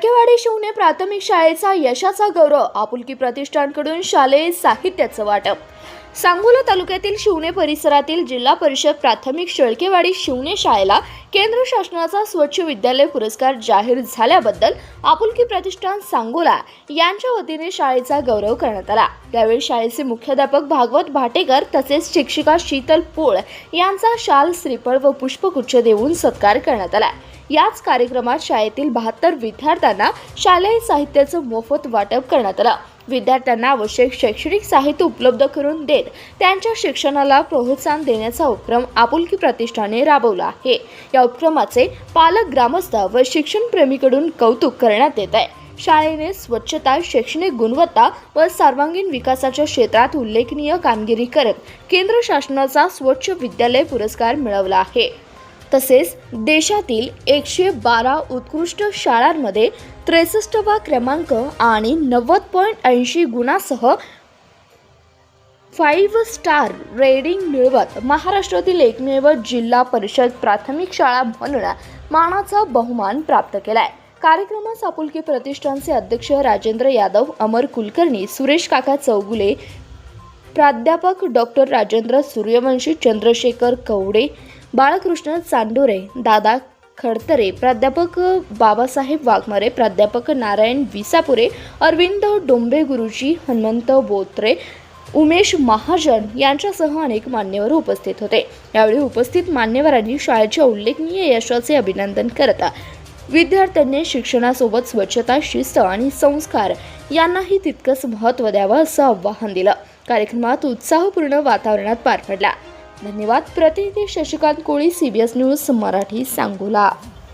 शेळकेवाडी शिवणे प्राथमिक शाळेचा यशाचा गौरव आपुलकी प्रतिष्ठानकडून शालेय साहित्याचं वाटप। सांगोला तालुक्यातील शिवणे परिसरातील जिल्हा परिषद प्राथमिक शेळकेवाडी शिवणे शाळेला केंद्र शासनाचा स्वच्छ विद्यालय पुरस्कार जाहीर झाल्याबद्दल आपुलकी प्रतिष्ठान सांगोला यांच्या वतीने शाळेचा गौरव करण्यात आला। यावेळी शाळेचे मुख्याध्यापक भागवत भाटेकर तसेच शिक्षिका शीतल पोळ यांचा शाल, श्रीफळ व पुष्पगुच्छ देऊन सत्कार करण्यात आला। याच कार्यक्रमात शाळेतील 72 विद्यार्थ्यांना शालेय साहित्याचं मोफत वाटप करण्यात आलं। विद्यार्थ्यांना आवश्यक शैक्षणिक साहित्य उपलब्ध करून देत त्यांच्या शिक्षणाला प्रोत्साहन देण्याचा उपक्रम आपुलकी प्रतिष्ठाने राबवला आहे। या उपक्रमाचे पालक, ग्रामस्थ व शिक्षणप्रेमीकडून कौतुक करण्यात येत आहे। शाळेने स्वच्छता, शैक्षणिक गुणवत्ता व सर्वांगीण विकासाच्या क्षेत्रात उल्लेखनीय कामगिरी करत केंद्र शासनाचा स्वच्छ विद्यालय पुरस्कार मिळवला आहे। तसेच देशातील 112 उत्कृष्ट शाळांमध्ये 63वा क्रमांक आणि 90.80 गुणांसह 5 स्टार रेटिंग मिळवत महाराष्ट्रातील एकमेव जिल्हा परिषद प्राथमिक शाळा म्हणून मानाचा बहुमान प्राप्त केलाय। कार्यक्रमास आपुलकी प्रतिष्ठानचे अध्यक्ष राजेंद्र यादव, अमर कुलकर्णी, सुरेश काका चौगुले, प्राध्यापक डॉक्टर राजेंद्र सूर्यवंशी, चंद्रशेखर कवडे, बाळकृष्ण चांडोरे, दादा खडतरे, प्राध्यापक बाबासाहेब वाघमारे, प्राध्यापक नारायण विसापुरे, अरविंद डोंबे गुरुजी, हनुमंत बोत्रे, उमेश महाजन यांच्यासह अनेक मान्यवर उपस्थित होते। यावेळी उपस्थित मान्यवरांनी शाळेच्या उल्लेखनीय यशाचे अभिनंदन करत विद्यार्थ्यांनी शिक्षणासोबत स्वच्छता, शिस्त आणि संस्कार यांनाही तितकंच महत्त्व द्यावं असं आवाहन दिलं। कार्यक्रमात उत्साहपूर्ण वातावरणात पार पडला। धन्यवाद। प्रतिनिधी शशिकांत कोळी, CBS न्यूज मराठी, सांगोला।